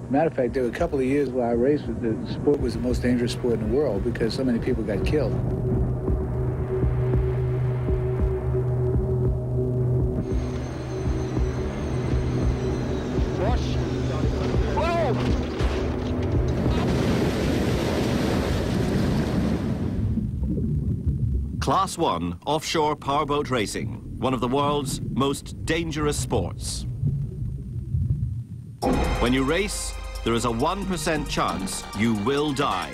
Matter of fact, there were a couple of years where I raced with the sport was the most dangerous sport in the world because so many people got killed. Rush. Whoa! Class 1 offshore powerboat racing, one of the world's most dangerous sports. When you race, there is a 1% chance you will die.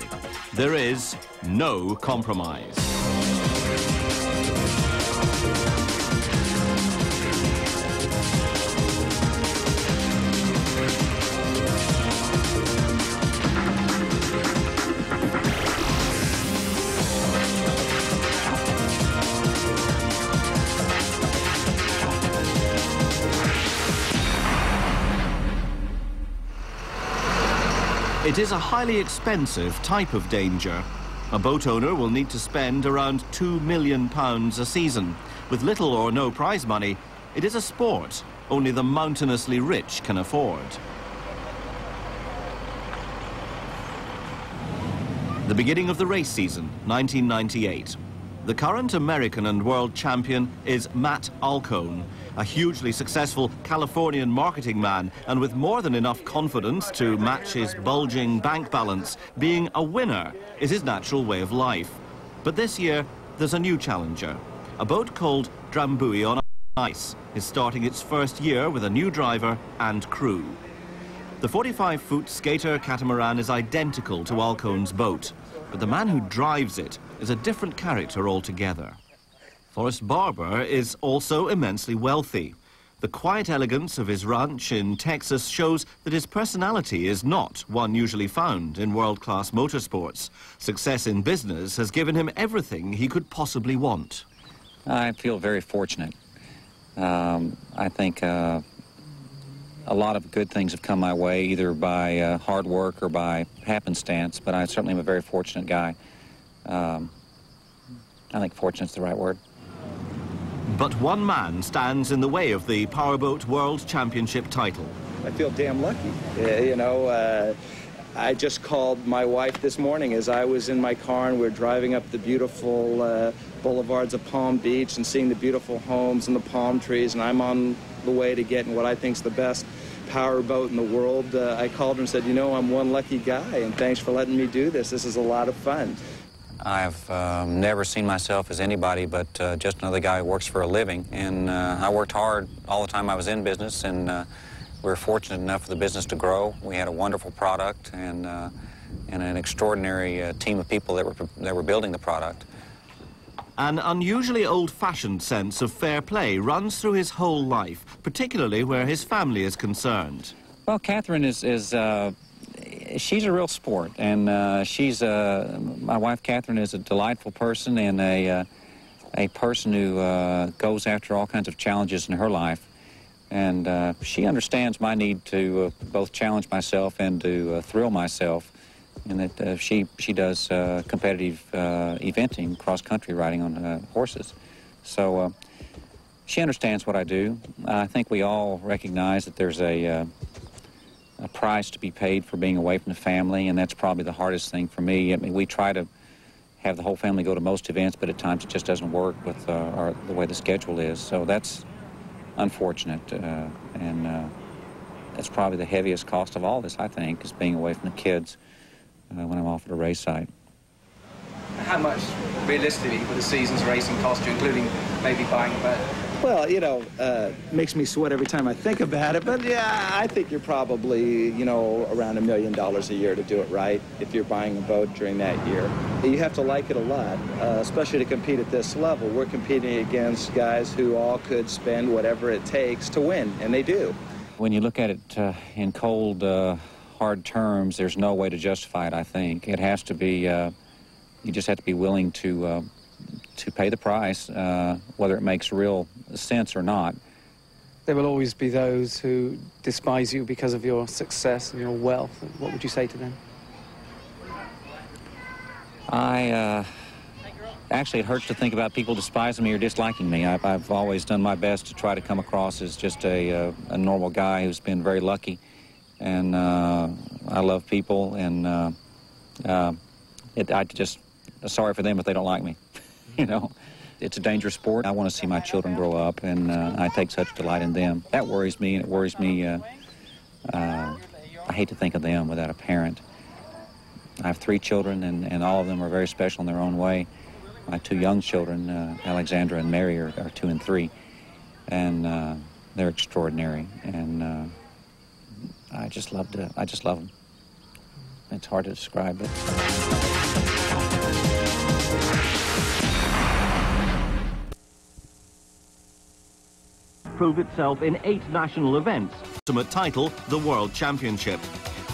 There is no compromise. It is a highly expensive type of danger. A boat owner will need to spend around £2 million a season. With little or no prize money, it is a sport only the mountainously rich can afford. The beginning of the race season, 1998. The current American and world champion is Matt Alcone, a hugely successful Californian marketing man, and with more than enough confidence to match his bulging bank balance, being a winner is his natural way of life. But this year, there's a new challenger. A boat called Drambuie on Ice is starting its first year with a new driver and crew. The 45-foot skater catamaran is identical to Alcone's boat, but the man who drives it is a different character altogether. Forrest Barber is also immensely wealthy. The quiet elegance of his ranch in Texas shows that his personality is not one usually found in world-class motorsports. Success in business has given him everything he could possibly want. I feel very fortunate. I think a lot of good things have come my way, either by hard work or by happenstance, but I certainly am a very fortunate guy. I think fortunate's the right word. But one man stands in the way of the Powerboat World Championship title. I feel damn lucky. I just called my wife this morning as I was in my car and we're driving up the beautiful boulevards of Palm Beach and seeing the beautiful homes and the palm trees, and I'm on the way to getting what I think is the best powerboat in the world. I called her and said, you know, I'm one lucky guy, and thanks for letting me do this. This is a lot of fun. I've never seen myself as anybody but just another guy who works for a living, and I worked hard all the time I was in business, and we were fortunate enough for the business to grow. We had a wonderful product and an extraordinary team of people that were building the product. An unusually old-fashioned sense of fair play runs through his whole life, particularly where his family is concerned. Well, Catherine is she's a real sport, and my wife Catherine is a delightful person and a person who goes after all kinds of challenges in her life, and she understands my need to both challenge myself and to thrill myself, and that she does competitive eventing, cross-country riding on horses. So she understands what I do. I think we all recognize that there's a price to be paid for being away from the family, and that's probably the hardest thing for me. I mean, we try to have the whole family go to most events, but at times it just doesn't work with the way the schedule is. So that's unfortunate, and that's probably the heaviest cost of all this, I think, is being away from the kids when I'm off at a race site. How much, realistically, would a season's racing cost you, including maybe buying a boat? Well, you know, makes me sweat every time I think about it, but yeah, I think you're probably, you know, around $1 million a year to do it right if you're buying a boat during that year. You have to like it a lot, especially to compete at this level. We're competing against guys who all could spend whatever it takes to win, and they do. When you look at it in cold, hard terms, there's no way to justify it, I think. It has to be, you just have to be willing to pay the price, whether it makes real sense or not. There will always be those who despise you because of your success and your wealth. What would you say to them? Actually, it hurts to think about people despising me or disliking me. I've always done my best to try to come across as just a normal guy who's been very lucky and I love people, and I just sorry for them if they don't like me. You know, it's a dangerous sport. I want to see my children grow up, and I take such delight in them. That worries me, and it worries me. I hate to think of them without a parent. I have 3 children, and all of them are very special in their own way. My 2 young children, Alexandra and Mary, are 2 and 3, and they're extraordinary, and I just love them. It's hard to describe it. Prove itself in 8 national events. Ultimate title, the World Championship.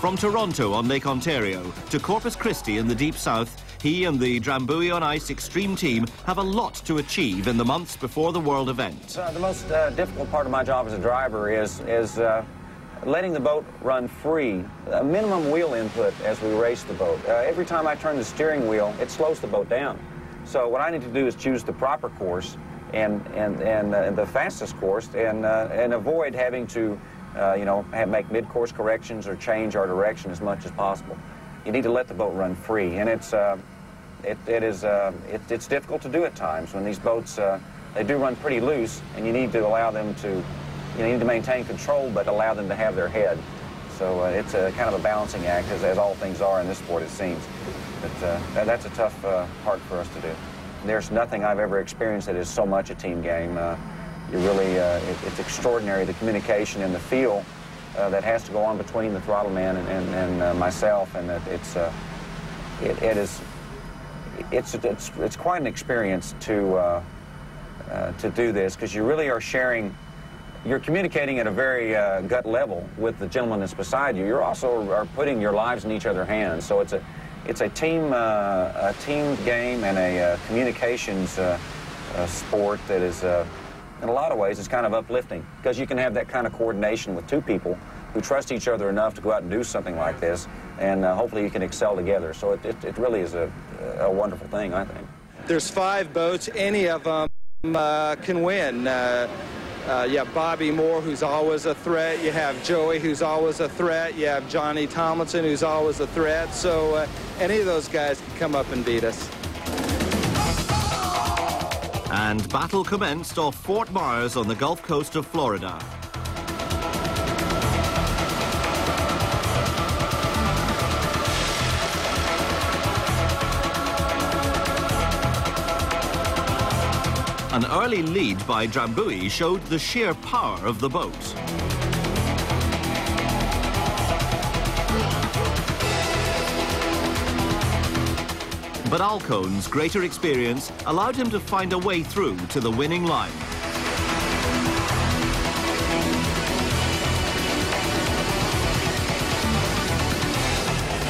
From Toronto on Lake Ontario to Corpus Christi in the Deep South, he and the Drambuie on Ice Extreme team have a lot to achieve in the months before the World event. The most difficult part of my job as a driver is letting the boat run free. Minimum wheel input as we race the boat. Every time I turn the steering wheel, it slows the boat down. So what I need to do is choose the proper course and the fastest course, and avoid having to make mid-course corrections or change our direction as much as possible. You need to let the boat run free, and it's difficult to do at times when these boats they do run pretty loose, and you need to allow them to, you need to maintain control but allow them to have their head. So it's a kind of a balancing act, as all things are in this sport, it seems. But that's a tough part for us to do. There's nothing I've ever experienced that is so much a team game. You really, it's extraordinary, the communication and the feel that has to go on between the throttle man and myself, and it's quite an experience to do this, because you really are sharing. You're communicating at a very gut level with the gentleman that's beside you. You're also are putting your lives in each other's hands. So it's a team game and a communications sport that is. In a lot of ways, it's kind of uplifting, because you can have that kind of coordination with 2 people who trust each other enough to go out and do something like this, and hopefully you can excel together. So it really is a wonderful thing, I think. There's 5 boats. Any of them can win. You have Bobby Moore, who's always a threat. You have Joey, who's always a threat. You have Johnny Tomlinson, who's always a threat. So any of those guys can come up and beat us. And battle commenced off Fort Myers on the Gulf Coast of Florida. An early lead by Drambuie showed the sheer power of the boat. But Alcone's greater experience allowed him to find a way through to the winning line.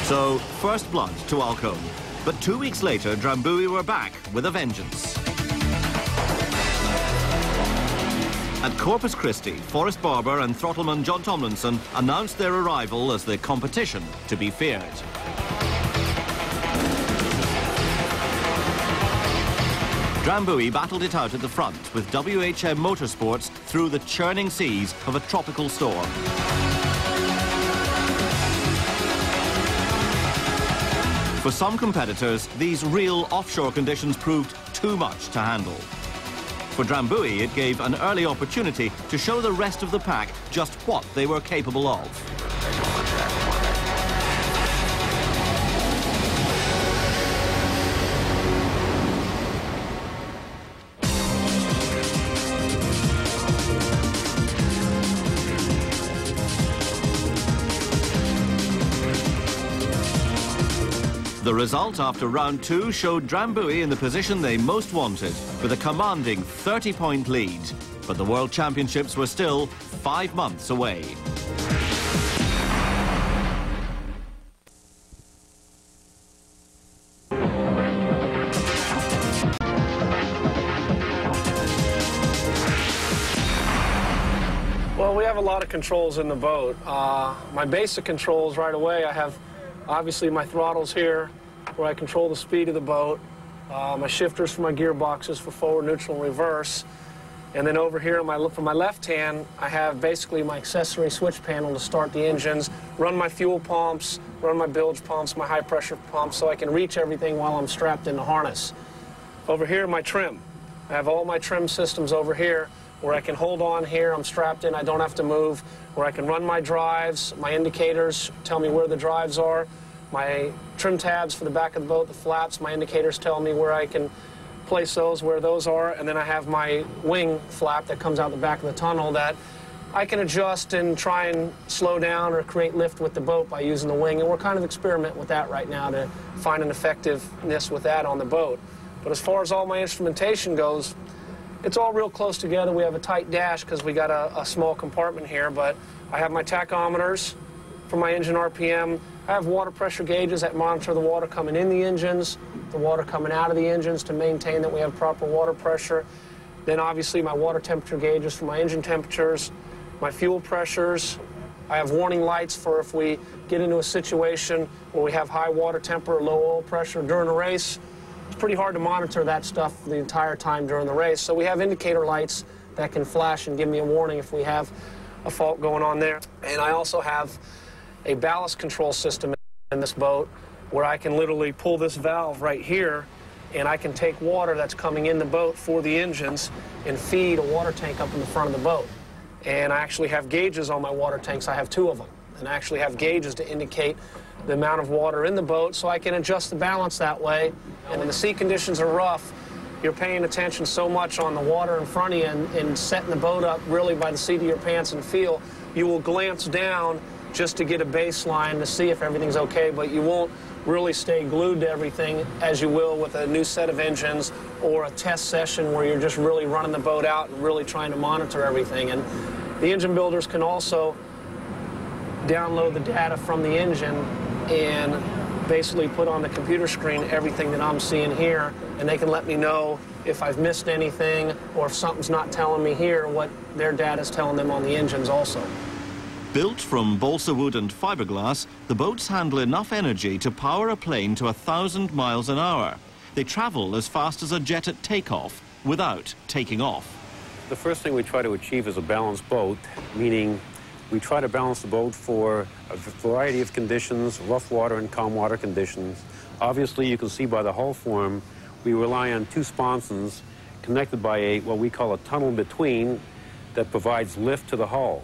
So, first blood to Alcone. But 2 weeks later, Drambuie were back with a vengeance. At Corpus Christi, Forrest Barber and throttleman John Tomlinson announced their arrival as the competition to be feared. Drambuie battled it out at the front with WHM Motorsports through the churning seas of a tropical storm. For some competitors, these real offshore conditions proved too much to handle. For Drambuie, it gave an early opportunity to show the rest of the pack just what they were capable of. The result after round 2 showed Drambuie in the position they most wanted, with a commanding 30-point lead. But the World Championships were still 5 months away. Well, we have a lot of controls in the boat. My basic controls right away, I have obviously my throttles here, where I control the speed of the boat, my shifters for my gearboxes for forward, neutral, and reverse. And then over here for my left hand, I have basically my accessory switch panel to start the engines, run my fuel pumps, run my bilge pumps, my high pressure pumps, so I can reach everything while I'm strapped in the harness. Over here, my trim. I have all my trim systems over here where I can hold on here, I'm strapped in, I don't have to move, where I can run my drives, my indicators tell me where the drives are, my trim tabs for the back of the boat, the flaps, my indicators tell me where I can place those, where those are, and then I have my wing flap that comes out the back of the tunnel that I can adjust and try and slow down or create lift with the boat by using the wing, and we're kind of experimenting with that right now to find an effectiveness with that on the boat. But as far as all my instrumentation goes, it's all real close together. We have a tight dash because we got a small compartment here, but I have my tachometers for my engine RPM. I have water pressure gauges that monitor the water coming in the engines, the water coming out of the engines to maintain that we have proper water pressure. Then obviously my water temperature gauges for my engine temperatures, my fuel pressures. I have warning lights for if we get into a situation where we have high water temper or low oil pressure during a race. It's pretty hard to monitor that stuff the entire time during the race. So we have indicator lights that can flash and give me a warning if we have a fault going on there. And I also have a ballast control system in this boat where I can literally pull this valve right here and I can take water that's coming in the boat for the engines and feed a water tank up in the front of the boat. And I actually have gauges on my water tanks. I have 2 of them. And I actually have gauges to indicate the amount of water in the boat so I can adjust the balance that way. And when the sea conditions are rough, you're paying attention so much on the water in front of you and setting the boat up really by the seat of your pants and feel. You will glance down just to get a baseline to see if everything's okay, but you won't really stay glued to everything as you will with a new set of engines or a test session where you're just really running the boat out and really trying to monitor everything. And the engine builders can also download the data from the engine and basically put on the computer screen everything that I'm seeing here, and they can let me know if I've missed anything or if something's not telling me here, what their data's telling them on the engines also. Built from balsa wood and fiberglass, the boats handle enough energy to power a plane to 1,000 miles an hour. They travel as fast as a jet at takeoff without taking off. The first thing we try to achieve is a balanced boat, meaning we try to balance the boat for a variety of conditions, rough water and calm water conditions. Obviously, you can see by the hull form, we rely on 2 sponsons connected by what we call a tunnel between that provides lift to the hull.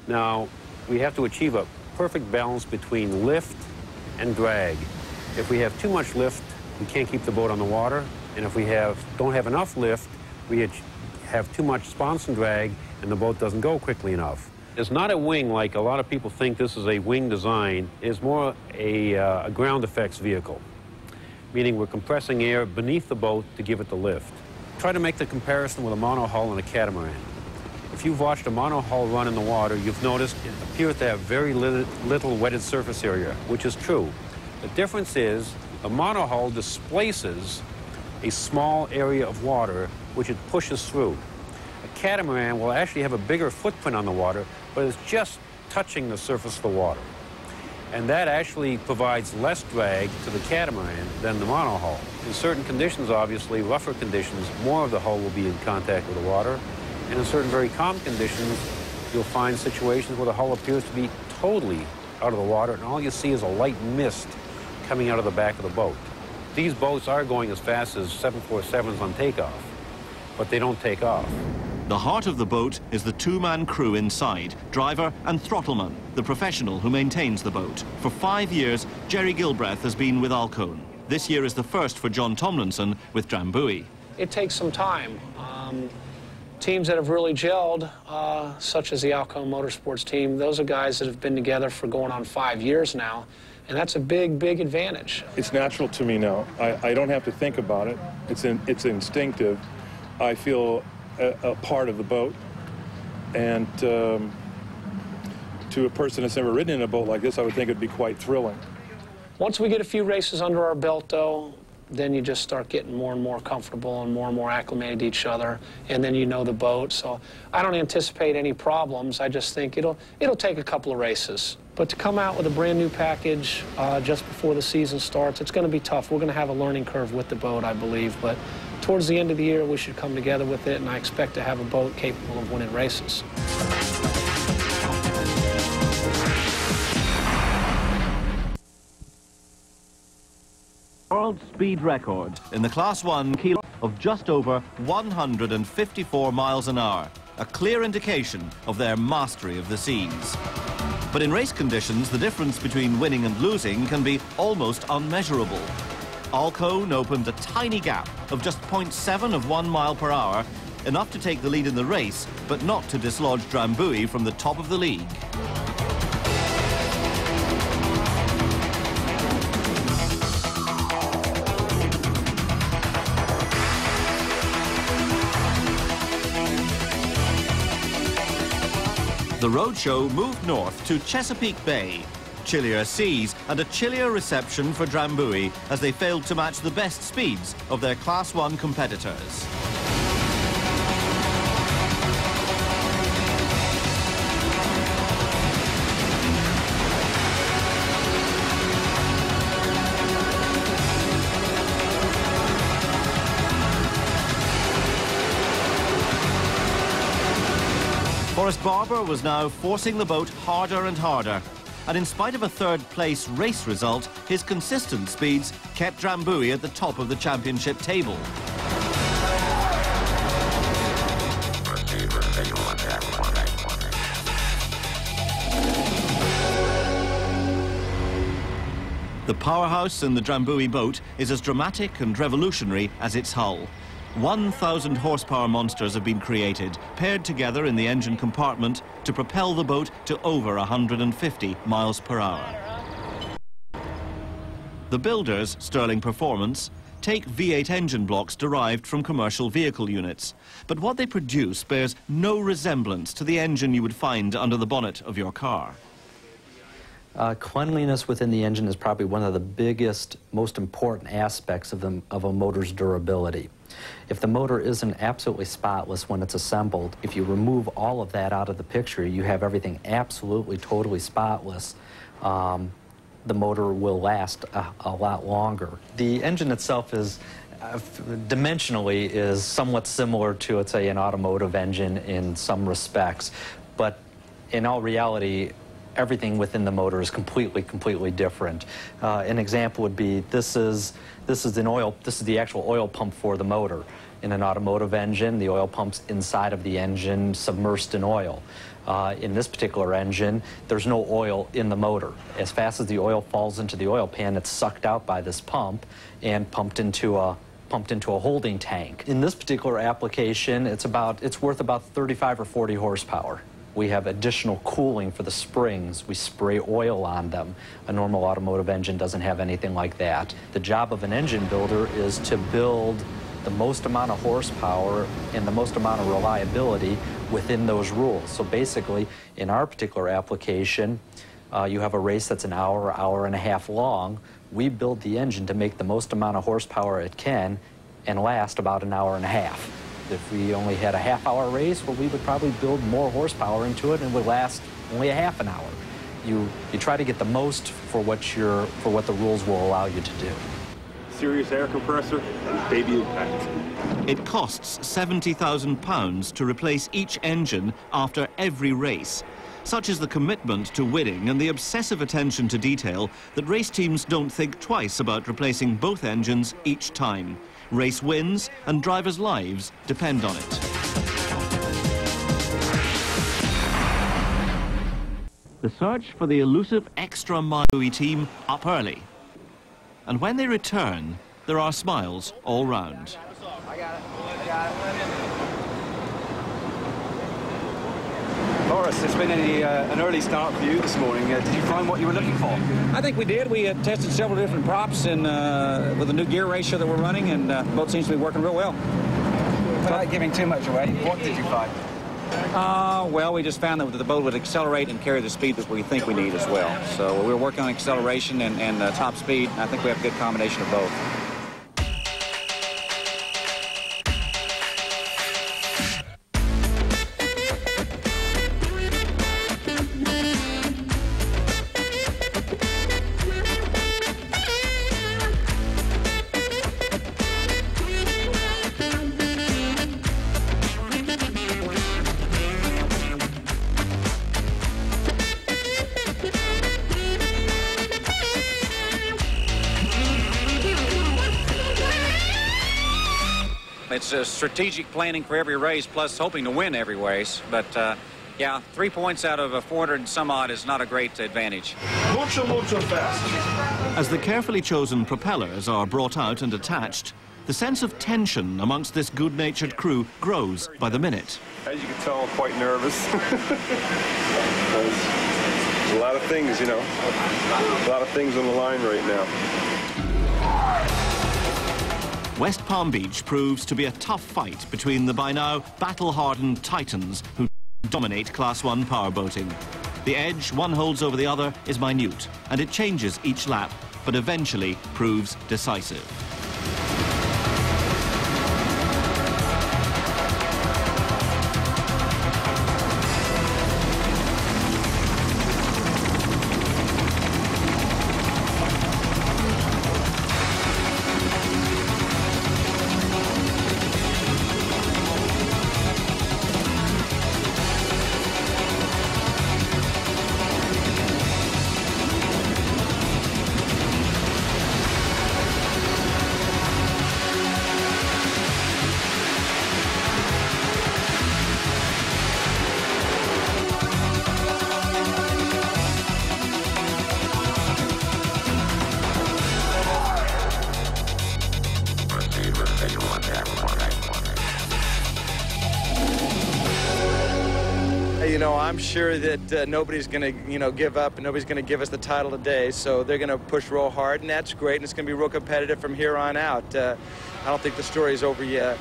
Now, we have to achieve a perfect balance between lift and drag. If we have too much lift, we can't keep the boat on the water, and if we don't have enough lift, we have too much sponson drag, and the boat doesn't go quickly enough. It's not a wing like a lot of people think this is a wing design. It's more a ground effects vehicle, meaning we're compressing air beneath the boat to give it the lift. Try to make the comparison with a monohull and a catamaran. If you've watched a monohull run in the water, you've noticed it appears to have very little wetted surface area, which is true. The difference is the monohull displaces a small area of water, which it pushes through. A catamaran will actually have a bigger footprint on the water, but it's just touching the surface of the water. And that actually provides less drag to the catamaran than the monohull. In certain conditions, obviously, rougher conditions, more of the hull will be in contact with the water. And in certain very calm conditions, you'll find situations where the hull appears to be totally out of the water, and all you see is a light mist coming out of the back of the boat. These boats are going as fast as 747s on takeoff, but they don't take off. The heart of the boat is the 2-man crew inside, driver and throttleman, the professional who maintains the boat. For 5 years, Jerry Gilbreth has been with Alcone. This year is the first for John Tomlinson with Drambuie. It takes some time. Teams that have really gelled, such as the Alcone Motorsports team, those are guys that have been together for going on 5 years now, and that's a big, big advantage. It's natural to me now. I don't have to think about it. It's instinctive. I feel a part of the boat, and to a person that's never ridden in a boat like this, I would think it'd be quite thrilling. Once we get a few races under our belt, though, then you just start getting more and more comfortable and more acclimated to each other, and then you know the boat. So I don't anticipate any problems. I just think it'll take a couple of races. But to come out with a brand new package just before the season starts, it's going to be tough. We're going to have a learning curve with the boat, I believe, but towards the end of the year, we should come together with it, and I expect to have a boat capable of winning races. World speed record in the Class 1 kilo of just over 154 miles an hour, a clear indication of their mastery of the seas. But in race conditions, the difference between winning and losing can be almost unmeasurable. Alcone opened a tiny gap of just 0.7 of 1 mile per hour, enough to take the lead in the race, but not to dislodge Drambuie from the top of the league. The roadshow moved north to Chesapeake Bay. Chillier seas and a chillier reception for Drambuie as they failed to match the best speeds of their Class 1 competitors. Forrest Barber was now forcing the boat harder and harder. And in spite of a third-place race result, his consistent speeds kept Drambuie at the top of the championship table. The powerhouse in the Drambuie boat is as dramatic and revolutionary as its hull. 1,000 horsepower monsters have been created, paired together in the engine compartment to propel the boat to over 150 miles per hour. The builders, Sterling Performance, take V8 engine blocks derived from commercial vehicle units, but what they produce bears no resemblance to the engine you would find under the bonnet of your car. Cleanliness within the engine is probably one of the biggest, most important aspects of a motor's durability. If the motor isn't absolutely spotless when it's assembled, if you remove all of that out of the picture, you have everything absolutely, totally spotless, the motor will last a lot longer. The engine itself is, dimensionally, is somewhat similar to, let's say, an automotive engine in some respects, but in all reality, everything within the motor is completely different. An example would be this is the actual oil pump for the motor. In an automotive engine, the oil pump's inside of the engine, submersed in oil. In this particular engine, there's no oil in the motor. As fast as the oil falls into the oil pan, it's sucked out by this pump and pumped into a holding tank. In this particular application, it's worth about 35 or 40 horsepower. We have additional cooling for the springs. We spray oil on them. A normal automotive engine doesn't have anything like that. The job of an engine builder is to build the most amount of horsepower and the most amount of reliability within those rules. So basically, in our particular application, you have a race that's an hour and a half long. We build the engine to make the most amount of horsepower it can and last about an hour and a half. If we only had a half-hour race, well, we would probably build more horsepower into it and it would last only a half an hour. You try to get the most for what the rules will allow you to do. Serious air compressor and baby impact. It costs £70,000 to replace each engine after every race. Such is the commitment to winning and the obsessive attention to detail that race teams don't think twice about replacing both engines each time. Race wins and drivers' lives depend on it. The search for the elusive extra mile team up early. And when they return, there are smiles all round. I got it. Boris, it's been an early start for you this morning. Did you find what you were looking for? I think we did. We had tested several different props with the new gear ratio that we're running, and both seems to be working real well. Without giving too much away, what did you find? Well, we just found that the boat would accelerate and carry the speed that we think we need as well. So we're working on acceleration and top speed. I think we have a good combination of both. It's strategic planning for every race, plus hoping to win every race. But yeah, 3 points out of 400 and some odd is not a great advantage. Mucho fast. As the carefully chosen propellers are brought out and attached, the sense of tension amongst this good-natured crew grows by the minute. As you can tell, I'm quite nervous. There's a lot of things, you know, a lot of things on the line right now. West Palm Beach proves to be a tough fight between the by now battle-hardened titans who dominate Class 1 powerboating. The edge one holds over the other is minute, and it changes each lap, but eventually proves decisive. You know, I'm sure that nobody's going to, you know, give up, and nobody's going to give us the title today. So they're going to push real hard, and that's great. And it's going to be real competitive from here on out. I don't think the story's over yet.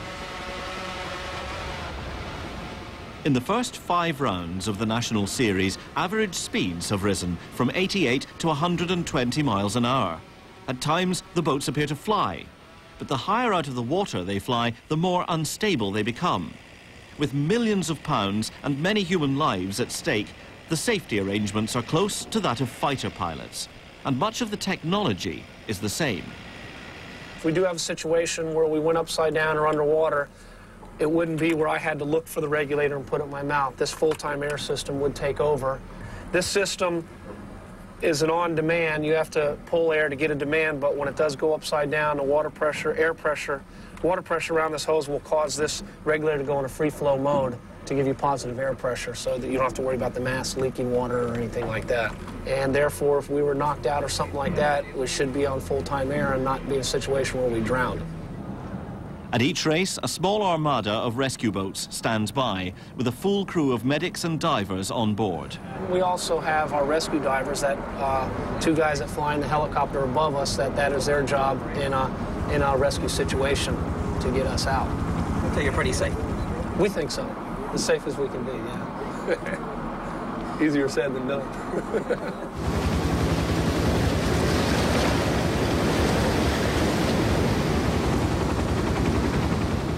In the first 5 rounds of the National Series, average speeds have risen from 88 to 120 miles an hour. At times, the boats appear to fly. But the higher out of the water they fly, the more unstable they become. With millions of pounds and many human lives at stake, the safety arrangements are close to that of fighter pilots. And much of the technology is the same. If we do have a situation where we went upside down or underwater, it wouldn't be where I had to look for the regulator and put it in my mouth. This full-time air system would take over. This system is an on-demand. You have to pull air to get a demand, but when it does go upside down, the water pressure around this hose will cause this regulator to go in a free-flow mode to give you positive air pressure so that you don't have to worry about the mast leaking water or anything like that. And therefore, if we were knocked out or something like that, we should be on full-time air and not be in a situation where we drowned. At each race, a small armada of rescue boats stands by, with a full crew of medics and divers on board. We also have our rescue divers, that 2 guys that fly in the helicopter above us, that is their job in a rescue situation to get us out. So you're pretty safe? We think so. As safe as we can be, yeah. Easier said than done.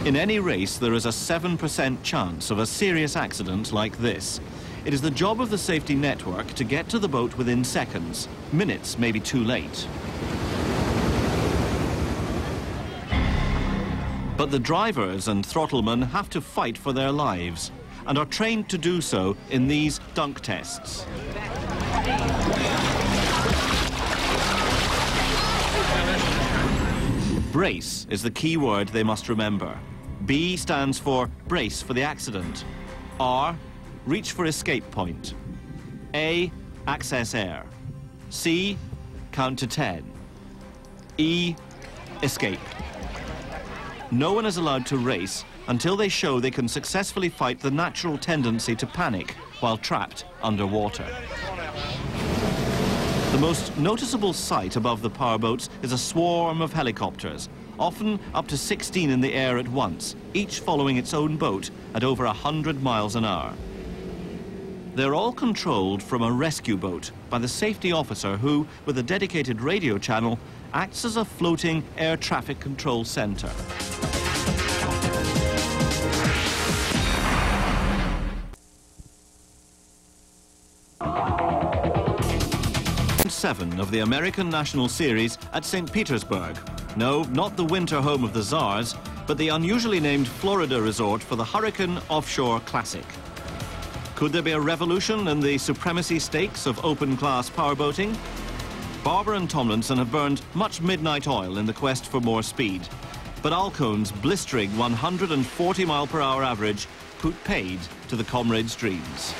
In any race, there is a 7% chance of a serious accident like this. It is the job of the safety network to get to the boat within seconds. Minutes may be too late. But the drivers and throttlemen have to fight for their lives and are trained to do so in these dunk tests. Brace is the key word they must remember. B stands for brace for the accident. R, reach for escape point. A, access air. C, count to 10. E, escape. No one is allowed to race until they show they can successfully fight the natural tendency to panic while trapped underwater. The most noticeable sight above the powerboats is a swarm of helicopters, often up to 16 in the air at once, each following its own boat at over 100 miles an hour. They're all controlled from a rescue boat by the safety officer who, with a dedicated radio channel, acts as a floating air traffic control center. 7 of the American National Series at St. Petersburg. No, not the winter home of the Tsars, but the unusually named Florida resort for the Hurricane Offshore Classic. Could there be a revolution in the supremacy stakes of open-class powerboating? Barber and Tomlinson have burned much midnight oil in the quest for more speed. But Alcone's blistering 140-mile-per-hour average put paid to the comrades' dreams.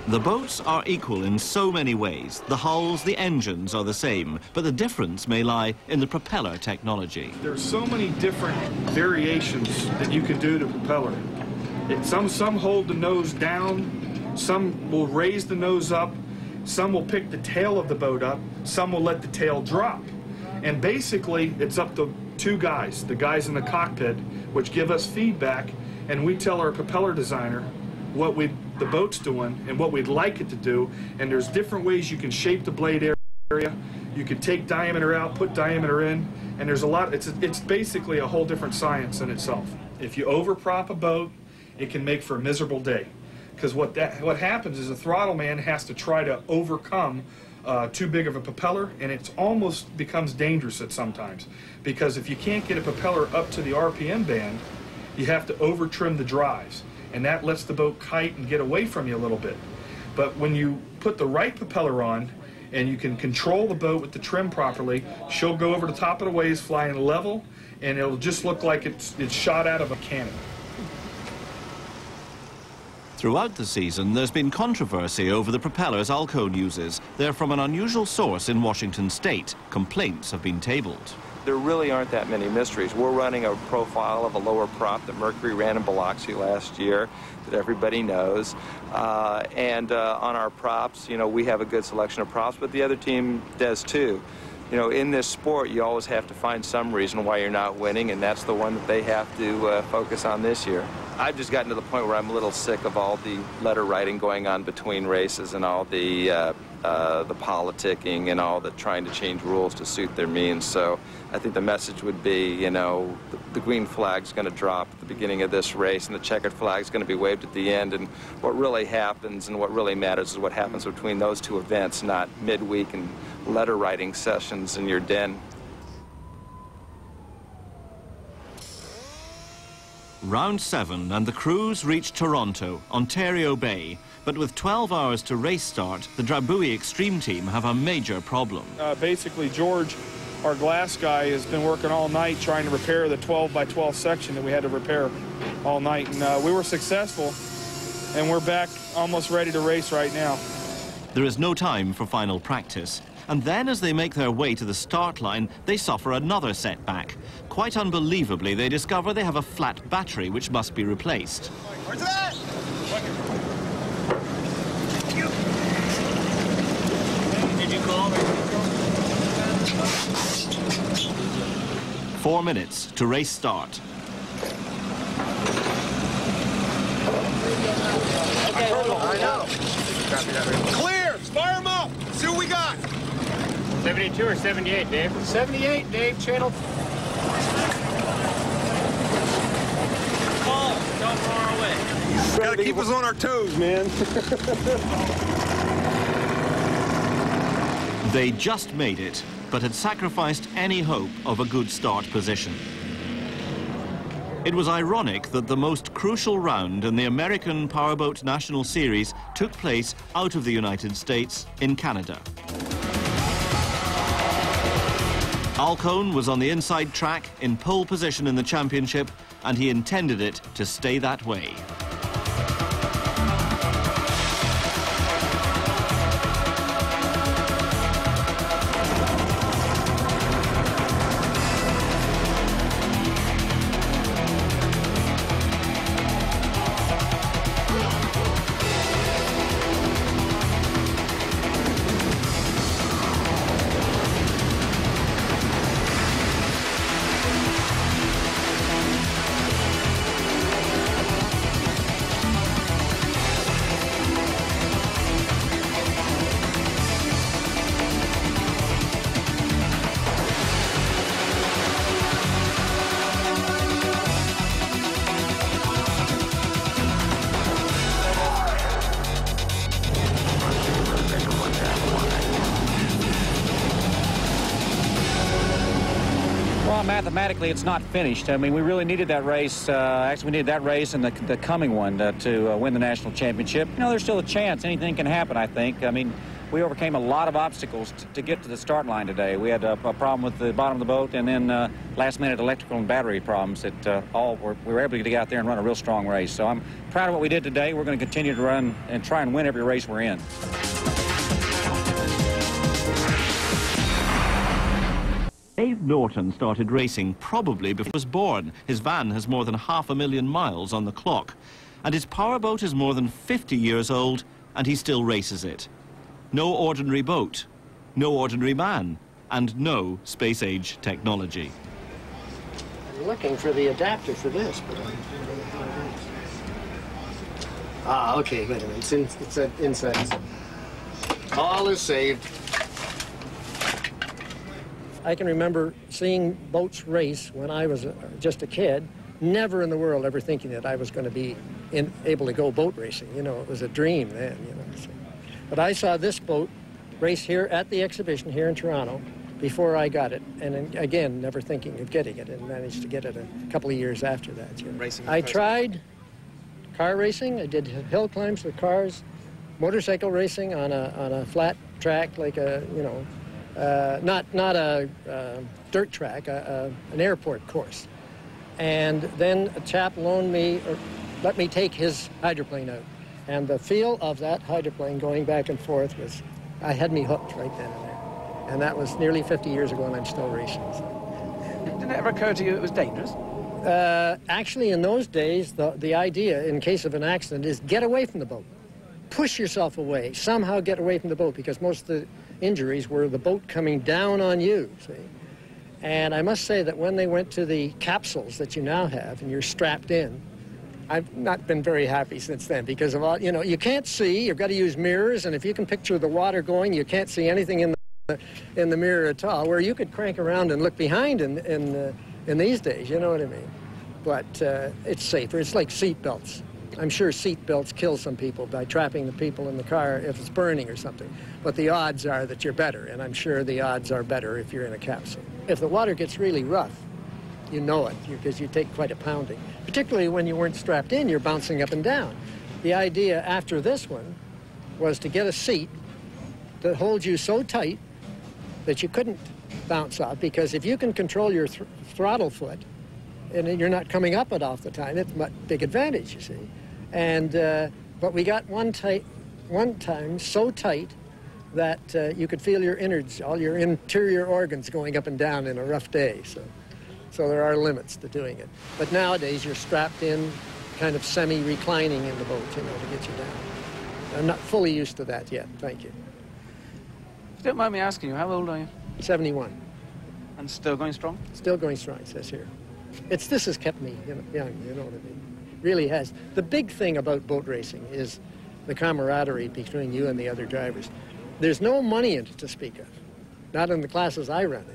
The boats are equal in so many ways. The hulls, the engines are the same, but the difference may lie in the propeller technology. There's so many different variations that you can do to propeller. Some hold the nose down, some will raise the nose up, some will pick the tail of the boat up, some will let the tail drop. And basically, it's up to two guys, the guys in the cockpit, which give us feedback, and we tell our propeller designer what the boat's doing and what we'd like it to do. And there's different ways you can shape the blade area. You can take diameter out, put diameter in, and there's a lot. It's basically a whole different science in itself. If you overprop a boat, it can make for a miserable day. Because what happens is a throttle man has to try to overcome too big of a propeller, and it almost becomes dangerous at sometimes. Because if you can't get a propeller up to the RPM band, you have to over trim the drives. And that lets the boat kite and get away from you a little bit. But when you put the right propeller on and you can control the boat with the trim properly, she'll go over the top of the waves flying level, and it'll just look like it's shot out of a cannon. Throughout the season, there's been controversy over the propellers Alcone uses. They're from an unusual source in Washington State. Complaints have been tabled. There really aren't that many mysteries. We're running a profile of a lower prop that Mercury ran in Biloxi last year that everybody knows. And on our props, you know, we have a good selection of props, but the other team does too. You know, in this sport, you always have to find some reason why you're not winning, and that's the one that they have to focus on this year. I've just gotten to the point where I'm a little sick of all the letter writing going on between races and all the politicking and all the trying to change rules to suit their means. So I think the message would be, you know, the green flag's going to drop at the beginning of this race and the checkered flag's going to be waved at the end, and what really happens and what really matters is what happens between those two events, not midweek and letter writing sessions in your den. Round 7 and the crews reach Toronto, Ontario Bay. But with 12 hours to race start, the Drambuie Extreme team have a major problem. Basically, George, our glass guy, has been working all night trying to repair the 12 by 12 section that we had to repair all night. And we were successful, and we're back almost ready to race right now. There is no time for final practice. And then as they make their way to the start line, they suffer another setback. Quite unbelievably, they discover they have a flat battery which must be replaced. Where's that? 4 minutes to race start. Clear! Fire them up! See what we got! 72 or 78, Dave? 78, Dave. Channel. Oh, don't far away. Gotta keep us on our toes, man. They just made it, but had sacrificed any hope of a good start position. It was ironic that the most crucial round in the American Powerboat National Series took place out of the United States in Canada. Alcone was on the inside track in pole position in the championship, and he intended it to stay that way. mathematically, it's not finished. I mean, we really needed that race. Actually, we needed that race and the coming one to win the national championship. You know, there's still a chance. Anything can happen, I think. I mean, we overcame a lot of obstacles to get to the start line today. We had a problem with the bottom of the boat, and then last-minute electrical and battery problems that we were able to get out there and run a real strong race. So I'm proud of what we did today. We're going to continue to run and try and win every race we're in. Dave Norton started racing probably before he was born. His van has more than 500,000 miles on the clock. And his powerboat is more than 50 years old, and he still races it. No ordinary boat, no ordinary man, and no space-age technology. I'm looking for the adapter for this, but okay, wait a minute. It's inside. All is saved. I can remember seeing boats race when I was just a kid, never in the world ever thinking that I was going to be able to go boat racing. You know, it was a dream then, you know. So. But I saw this boat race here at the exhibition here in Toronto before I got it, and again, never thinking of getting it, and managed to get it a couple of years after that. You know. Racing. I tried car racing. I did hill climbs with cars, motorcycle racing on a flat track like a, you know, not a dirt track, an airport course. And then a chap loaned me, or let me take his hydroplane out. And the feel of that hydroplane going back and forth I had me hooked right then and there. And that was nearly 50 years ago, and I'm still racing. So. Didn't it ever occur to you it was dangerous? Actually, in those days, the idea, in case of an accident, is get away from the boat. Push yourself away. Somehow get away from the boat, because most of the injuries were the boat coming down on you, see? And I must say that when they went to the capsules that you now have, and you're strapped in, I've not been very happy since then, because of all, you know, you can't see, you've got to use mirrors, and if you can picture the water going, you can't see anything in the mirror at all, where you could crank around and look behind in these days, you know what I mean? But it's safer. It's like seat belts. I'm sure seat belts kill some people by trapping the people in the car if it's burning or something. But the odds are that you're better, and I'm sure the odds are better if you're in a capsule. If the water gets really rough, you know it, because you take quite a pounding. Particularly when you weren't strapped in, you're bouncing up and down. The idea after this one was to get a seat that holds you so tight that you couldn't bounce off, because if you can control your throttle foot, and you're not coming up it off the time, it's a big advantage, you see. And, but we got one time so tight that you could feel your innards, all your interior organs going up and down in a rough day. So there are limits to doing it. But nowadays you're strapped in, kind of semi-reclining in the boat, you know, to get you down. I'm not fully used to that yet, thank you. If you don't mind me asking you, how old are you? 71. And still going strong? Still going strong, it says here. This has kept me young, you know what I mean? Really has. The big thing about boat racing is the camaraderie between you and the other drivers. There's no money in it to speak of, not in the classes I run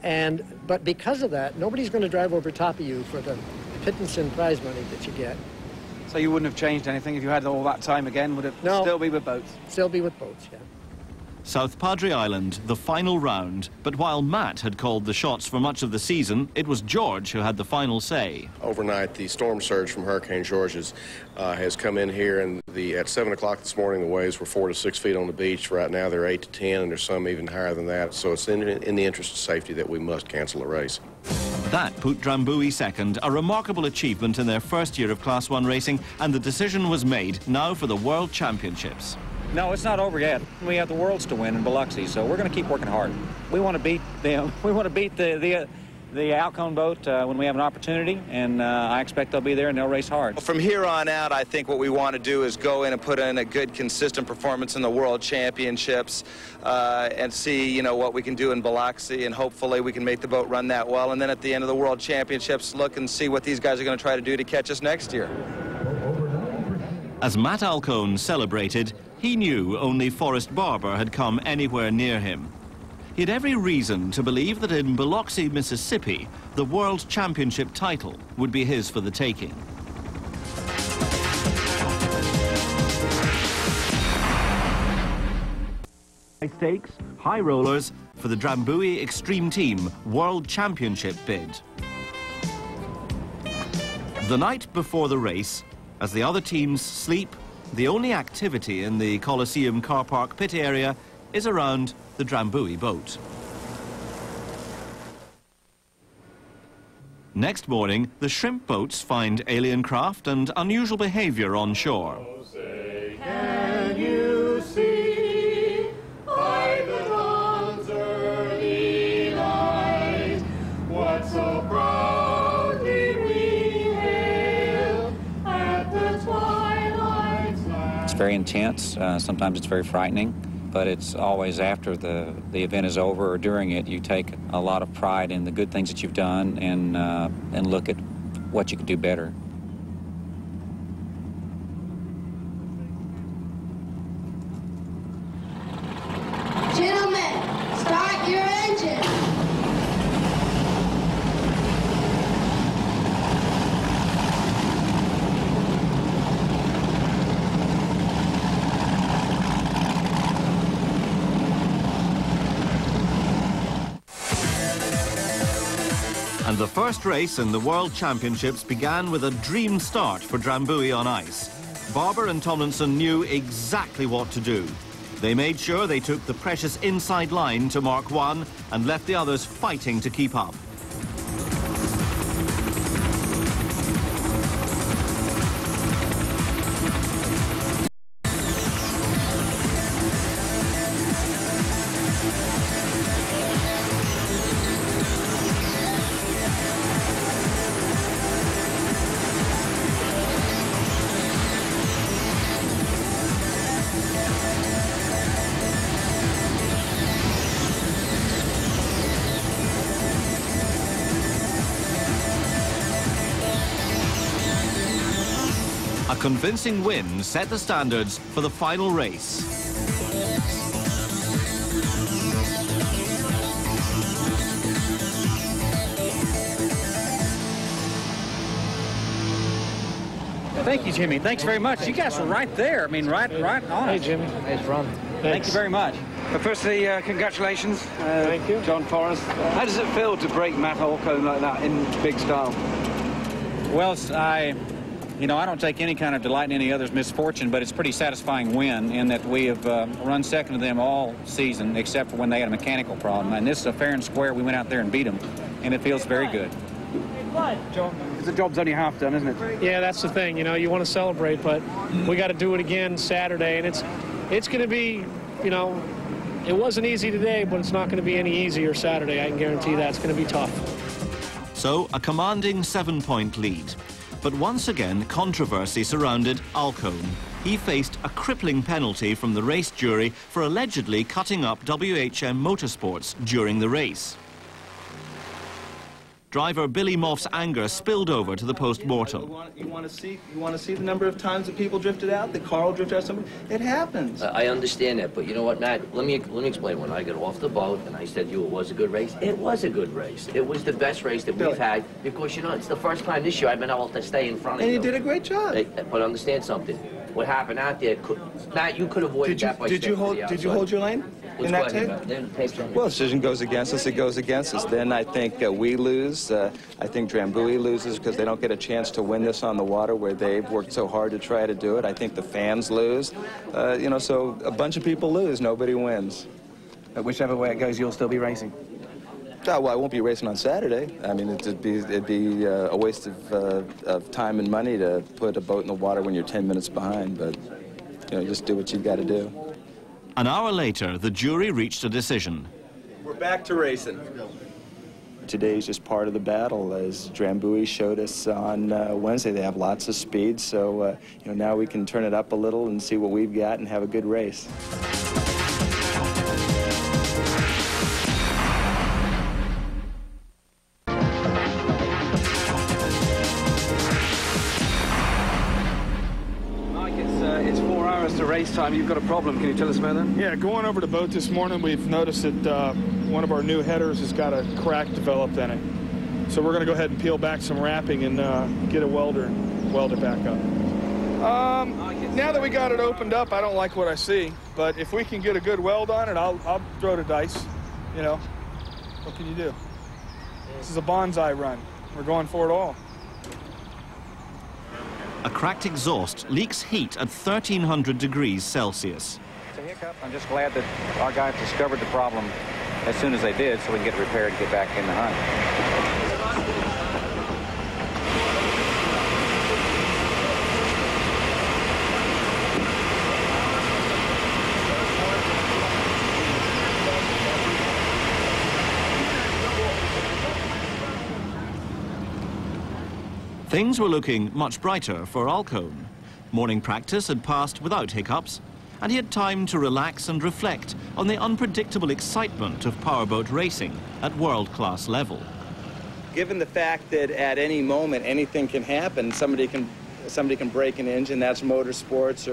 in. But because of that, nobody's going to drive over top of you for the pittance in prize money that you get. So you wouldn't have changed anything if you had all that time again? Would it still be with boats? Still be with boats, yeah. South Padre Island, the final round. But while Matt had called the shots for much of the season, it was George who had the final say. Overnight, the storm surge from Hurricane George has come in here, and at 7 o'clock this morning, the waves were 4 to 6 feet on the beach. Right now, they're 8 to 10, and there's some even higher than that. So it's in the interest of safety that we must cancel the race. That put Drambuie second, a remarkable achievement in their first year of Class 1 racing, and the decision was made now for the World Championships. No, it's not over yet. We have the Worlds to win in Biloxi, so we're going to keep working hard. We want to beat them. We want to beat the Alcone boat when we have an opportunity, and I expect they'll be there and they'll race hard. From here on out, I think what we want to do is go in and put in a good, consistent performance in the World Championships and see, you know, what we can do in Biloxi, and hopefully we can make the boat run that well. And then at the end of the World Championships, look and see what these guys are going to try to do to catch us next year. As Matt Alcone celebrated, he knew only Forrest Barber had come anywhere near him. He had every reason to believe that in Biloxi, Mississippi, the World Championship title would be his for the taking. High stakes, high rollers, for the Drambuie Extreme Team World Championship bid. The night before the race, as the other teams sleep, the only activity in the Coliseum car park pit area is around the Drambuie boat. Next morning, the shrimp boats find alien craft and unusual behavior on shore. Can you see by the dawn's early light what so proudly we hailed at the twilight's last? It's very intense. Sometimes it's very frightening, but it's always after the event is over or during it, you take a lot of pride in the good things that you've done and look at what you could do better. Gentlemen, start your engine. And the first race in the World Championships began with a dream start for Drambuie on ice. Barber and Tomlinson knew exactly what to do. They made sure they took the precious inside line to Mark 1 and left the others fighting to keep up. A convincing win set the standards for the final race. Thank you, Jimmy. Thanks very much. You guys were right there. I mean, right on. Hey, Jimmy. Nice run. Thank you very much. But firstly, congratulations. Thank you. John Forrest. How does it feel to break Matt Alcone like that in big style? Well, I don't take any kind of delight in any other's misfortune, but it's a pretty satisfying win in that we have run second to them all season, except for when they had a mechanical problem. And this is a fair and square. We went out there and beat them, and it feels very good. Because the job's only half done, isn't it? Yeah, that's the thing. You want to celebrate, but we got to do it again Saturday, and it's going to be, it wasn't easy today, but it's not going to be any easier Saturday. I can guarantee that. It's going to be tough. So, a commanding 7-point lead. But once again, controversy surrounded Alcone. He faced a crippling penalty from the race jury for allegedly cutting up WHM Motorsports during the race. Driver Billy Moff's anger spilled over to the post-mortem. You want to see the number of times that people drifted out, that Carl drifted out somebody? It happens. I understand that, but you know what, Matt? Let me explain. When I got off the boat and I said to you it was a good race, it was a good race. It was the best race that we've had because, it's the first time this year I've been able to stay in front of you. And you did a great job. But understand something. What happened out there, Matt, you could avoid that by Did you hold your lane? In that tape? Well, the decision goes against us. It goes against us. Then I think we lose. I think Drambuie loses because they don't get a chance to win this on the water where they've worked so hard to try to do it. I think the fans lose. So a bunch of people lose. Nobody wins. But whichever way it goes, you'll still be racing. Well, I won't be racing on Saturday. I mean, it'd be a waste of time and money to put a boat in the water when you're 10 minutes behind. But just do what you've got to do. An hour later, the jury reached a decision. We're back to racing. Today's just part of the battle, as Drambuie showed us on Wednesday. They have lots of speed, so now we can turn it up a little and see what we've got and have a good race. It's 4 hours to race time. You've got a problem. Can you tell us about that? Yeah, going over the boat this morning, we've noticed that one of our new headers has got a crack developed in it. So we're going to go ahead and peel back some wrapping and get a welder and weld it back up. Now that we got it opened up, I don't like what I see. But if we can get a good weld on it, I'll throw the dice. you know, what can you do? This is a bonsai run. We're going for it all. A cracked exhaust leaks heat at 1,300 degrees Celsius. It's a hiccup. I'm just glad that our guys discovered the problem as soon as they did so we can get it repaired and get back in the hunt. Things were looking much brighter for Alcone. Morning practice had passed without hiccups, and he had time to relax and reflect on the unpredictable excitement of powerboat racing at world-class level. Given the fact that at any moment anything can happen, somebody can break an engine, that's motorsports,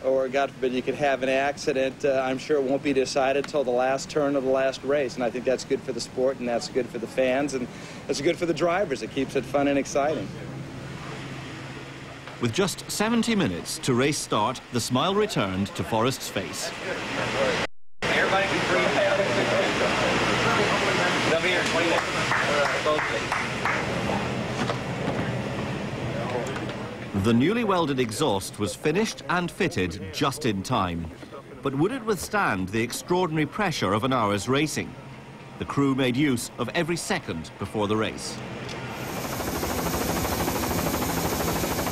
or God forbid you could have an accident, I'm sure it won't be decided till the last turn of the last race, and I think that's good for the sport, and that's good for the fans, and that's good for the drivers. It keeps it fun and exciting. With just 70 minutes to race start, the smile returned to Forrest's face. Everybody can breathe now. Come here, 20 minutes. The newly welded exhaust was finished and fitted just in time. But would it withstand the extraordinary pressure of an hour's racing? The crew made use of every second before the race.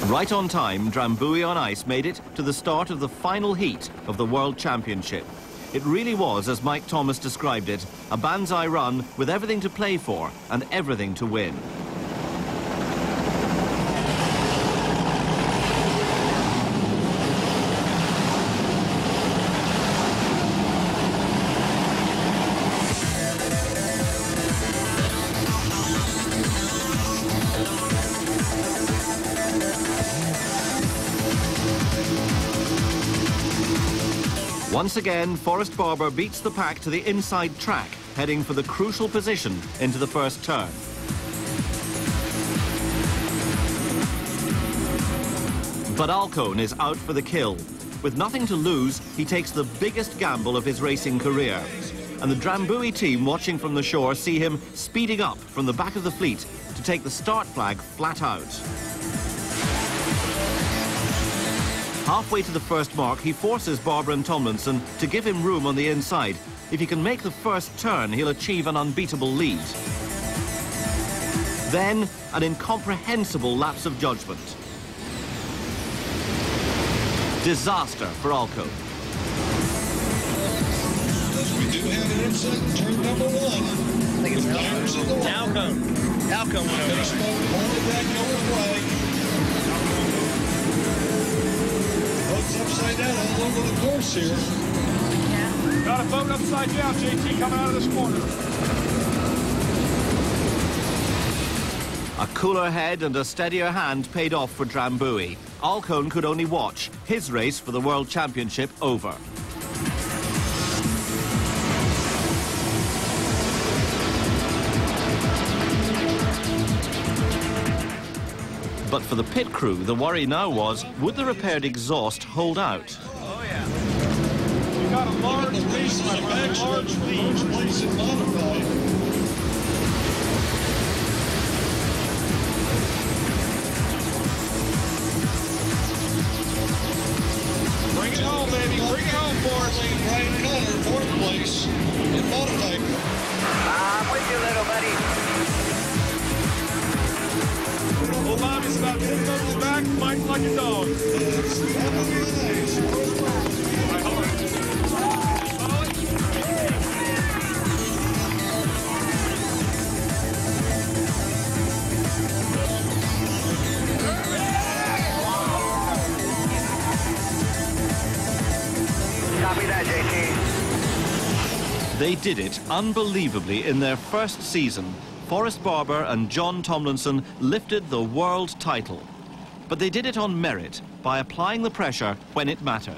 Right on time, Drambuie on ice made it to the start of the final heat of the World Championship. It really was, as Mike Thomas described it, a banzai run with everything to play for and everything to win. Once again, Forrest Barber beats the pack to the inside track, heading for the crucial position into the first turn. But Alcone is out for the kill. With nothing to lose, he takes the biggest gamble of his racing career. And the Drambuie team watching from the shore see him speeding up from the back of the fleet to take the start flag flat out. Halfway to the first mark, he forces Barber and Tomlinson to give him room on the inside. If he can make the first turn, he'll achieve an unbeatable lead. Then, an incomprehensible lapse of judgment. Disaster for Alcone. We do have an inside turn number one. I think it's Alcone. Alcone went over. Boat's upside down all over the course here. Got a boat upside down, JT, coming out of this corner. A cooler head and a steadier hand paid off for Drambuie. Alcone could only watch, his race for the World Championship over. But for the pit crew, the worry now was, would the repaired exhaust hold out? Oh, yeah. We got a large piece, my friend, large place and modified. Bring it home, baby. Bring it home for us. Brian Connor, fourth place in modified. I'm with you, little buddy. Oh, Bobby's about 10 minutes back, fighting like a dog. Copy that, JT. They did it unbelievably in their first season. Forrest Barber and John Tomlinson lifted the world title. But they did it on merit, by applying the pressure when it mattered.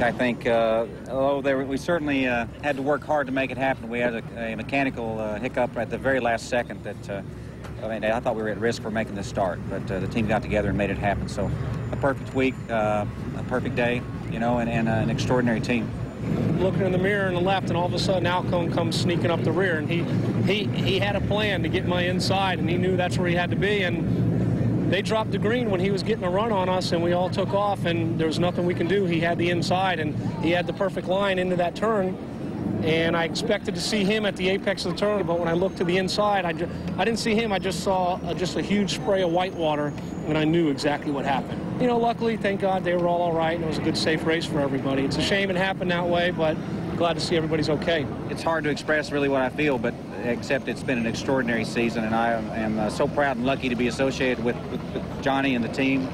I think, although we certainly had to work hard to make it happen, we had a mechanical hiccup at the very last second that, I thought we were at risk for making the start, but the team got together and made it happen. So a perfect week, a perfect day, you know, and an extraordinary team. Looking in the mirror on the left, and all of a sudden Alcone comes sneaking up the rear, and he had a plan to get my inside, and he knew that's where he had to be, and they dropped the green when he was getting a run on us, and we all took off, and there was nothing we can do. He had the inside, and he had the perfect line into that turn, and I expected to see him at the apex of the turn, but when I looked to the inside, I didn't see him. I just saw just a huge spray of white water, and I knew exactly what happened. You know, luckily, thank God, they were all right, and it was a good, safe race for everybody. It's a shame it happened that way, but glad to see everybody's okay. It's hard to express really what I feel, but except it's been an extraordinary season, and I am so proud and lucky to be associated with Johnny and the team.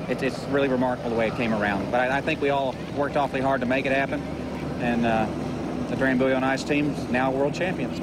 It's really remarkable the way it came around. But I think we all worked awfully hard to make it happen, and the Drambuie on Ice team is now world champions.